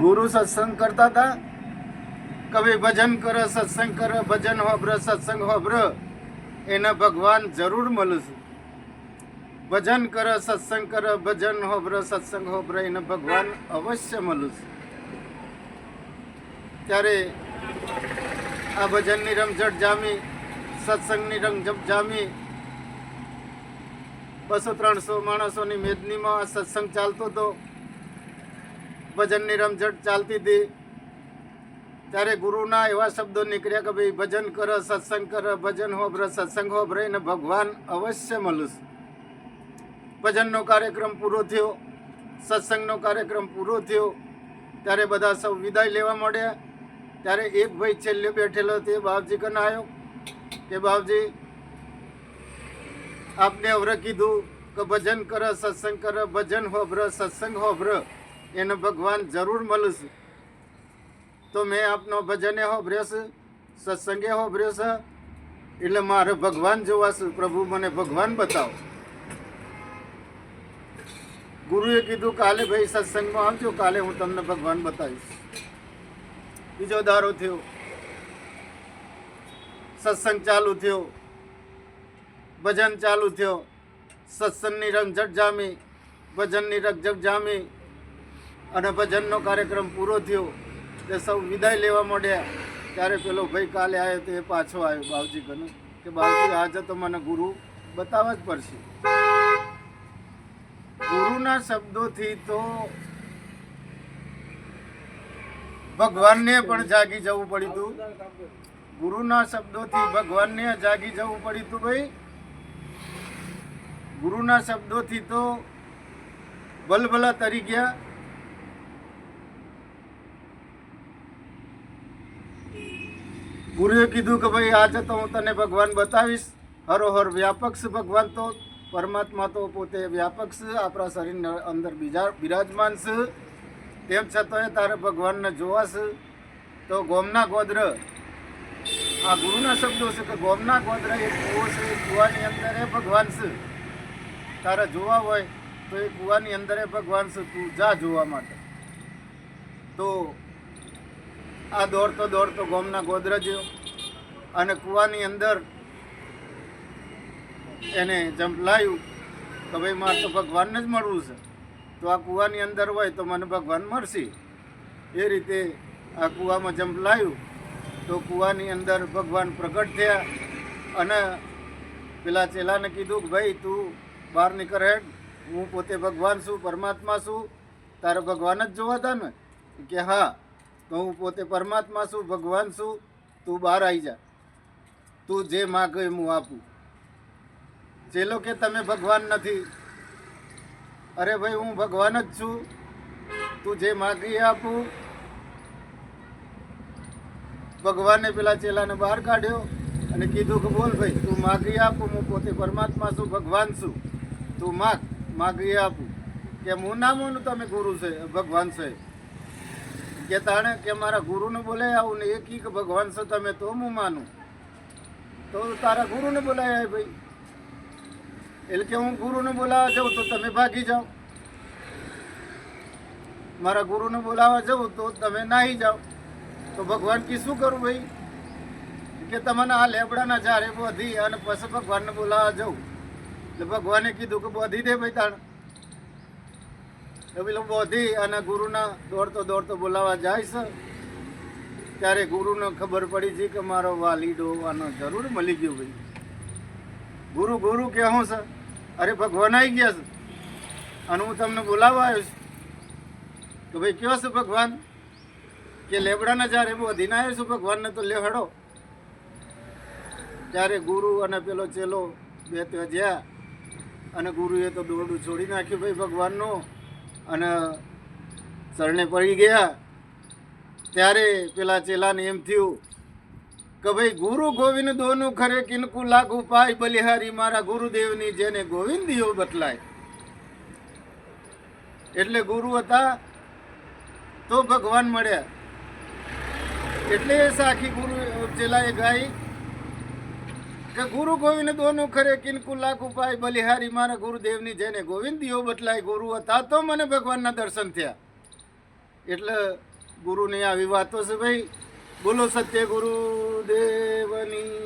ગુરુ સત્સંગ કરતા હતા કે ભાઈ ભજન કરે, સત્સંગ કરે, ભજન હોભર, સત્સંગ હોભર, એને ભગવાન જરૂર મળશે. ભજન કરે, સત્સંગ કરે, ભજન હોભર, સત્સંગ હોભર, એને ભગવાન અવશ્ય મળશે. ત્યારે આ ભજનની રમઝટ જામી, સત્સંગની રમઝટ જામી. 200-300 માણસોની મેદનીમાં આ સત્સંગ ચાલતો હતો, ભજનની રમઝટ ચાલતી હતી. ત્યારે ગુરુના એવા શબ્દો નીકળ્યા કે ભાઈ ભજન કર, સત્સંગ કર, ભજન હોભર, સત્સંગ હોભર, એને ભગવાન અવશ્ય મળશે. ભજનનો કાર્યક્રમ પૂરો થયો, સત્સંગનો કાર્યક્રમ પૂરો થયો. ત્યારે બધા સૌ વિદાય લેવા માંડ્યા. ત્યારે એક ભાઈ છેલ્લે બેઠેલો તે બાપજી કને આવ્યો કે બાપજી, આપને અવરે કીધું કે ભજન કર, સત્સંગ કર, ભજન હોભર, સત્સંગ હોભર, એને ભગવાન જરૂર મળશે. તો મેં આપનો ભજને હોભર્યો છે, સત્સંગે હોભર્યો છે, એટલે મારે ભગવાન જોવા છે. પ્રભુ મને ભગવાન બતાવો. ગુરુએ કીધું કાલે ભાઈ સત્સંગમાં આવજો, કાલે હું તમને ભગવાન બતાવીશ. બીજો દારો થયો, સત્સંગ ચાલુ થયો, ભજન ચાલુ થયો, સત્સંગની રમઝટ જામી, ભજનની રમઝટ જામી, અને ભજનનો કાર્યક્રમ પૂરો થયો. તે સૌ વિદાય લેવા માંડ્યા. ત્યારે પેલો ભાઈ કાલે આવ્યો તો એ પાછો આવ્યો બાવજી કને કે બાવજી આજે તો મને ગુરુ બતાવવા જ પડશે. ગુરુના શબ્દોથી તો ભગવાનને પણ જાગી જવું પડ્યું હતું. ગુરુના શબ્દોથી ભગવાનને જાગી જવું પડ્યું હતું. ભાઈ ગુરુના શબ્દોથી તો બલબલા તરી ગયા. ગુરુએ કીધું કે ભાઈ આજે તો હું તને ભગવાન બતાવીશ. હરોહર વ્યાપક છે ભગવાન. તો પરમાત્મા તો પોતે વ્યાપક છે, આપણા શરીરની અંદર બીજા બિરાજમાન છે. તેમ છતાંય તારે ભગવાનને જોવા છે. તો ગોમના ગોદ્ર, આ ગુરુના શબ્દો છે કે ગોમના ગોદ્ર એ કૂવો છે, એ કૂવાની અંદર એ ભગવાન છે. તારે જોવા હોય તો એ કૂવાની અંદર એ ભગવાન છે. તું જા જોવા માટે. તો આ દોડતો ગોમના ગોદ્ર ગયો અને કૂવાની અંદર એને જંપલાયું કે ભાઈ મારે તો ભગવાનને જ મળવું છે. તો આ કૂવાની અંદર હોય તો મને ભગવાન મળશે. એ રીતે આ કૂવામાં જંપલાયું તો કૂવાની અંદર ભગવાન પ્રગટ થયા. અને પેલા ચેલાને કીધું કે ભાઈ તું બહાર નીકળ હેડ, હું પોતે ભગવાન છું, પરમાત્મા છું. તારે ભગવાન જ જોવા હતા ને? કે હા, તો હું પોતે પરમાત્મા છું, ભગવાન છું. તું બહાર આવી જા, તું જે માગે એમ હું આપું. ચેલો કે તમે ભગવાન નથી. અરે ભાઈ હું ભગવાન જ છું, તું જે માગી આપું. ભગવાને પેલા ચેલાને બહાર કાઢ્યો અને કીધું કે બોલ ભાઈ, તું માગી આપું, હું પોતે પરમાત્મા છું, ભગવાન છું. તું માગી આપું. કે હું ના માનું તમે ગુરુ છે, ભગવાન છે. કે તાણે કે મારા ગુરુને બોલાય આવું ને એ કી કે ભગવાન છો તમે તો હું માનું. તો તારા ગુરુને બોલાય ભાઈ. એટલે કે હું ગુરુને બોલાવવા જાઉં તો તમે ભાગી જાઓ, મારા ગુરુને બોલાવવા જાઉં તો તમે નાહી જાઓ. તો ભગવાન કી શું કરું ભાઈ? કે તમને આ લેબડાના ઝાડે બોધી અને પછી ભગવાનને બોલાવવા જાઉં. એટલે ભગવાને કીધું કે બોધી દે ભાઈ તાણ. તો પેલો બોધી અને ગુરુના દોડતો બોલાવવા જાય છે. ત્યારે ગુરુને ખબર પડી છે કે મારો વાલીડો આનો જરૂર મળી ગયો ભાઈ. ગુરુ કે હું છે? અરે ભગવાન આવી ગયા છે અને હું તમને બોલાવવા આવ્યો છું. તો ભાઈ કયો છે ભગવાન? કે લેબડાના જ્યારે બોધીને આવ્યો છું ભગવાનને, તો લે હડો. ત્યારે ગુરુ અને પેલો ચેલો બે ત્યાં જ્યાં અને ગુરુએ તો દોરડું છોડી નાખ્યું ભાઈ ભગવાનનું અને શરણે પડી ગયા. ત્યારે પેલા ચેલાને એમ થયું કે ભાઈ ગુરુ ગોવિંદ દોનું ખરે કિનકુ લાગુ પાય બલિહારી મારા ગુરુદેવની જેને ગોવિંદીઓ બતલાય. એટલે ગુરુ હતા તો ભગવાન મળ્યા. એટલે એ સાખી ગુરુ ચેલાએ ગાઈ કે ગુરુ ગોવિંદ દોનું ખરે કિનકુ લાગુ પાય બલિહારી મારા ગુરુદેવની જેને ગોવિંદીઓ બતલાય. ગુરુ હતા તો મને ભગવાનના દર્શન થયા. એટલે ગુરુની આવી વાતો છે ભાઈ. બોલો સત્ય ગુરુદેવની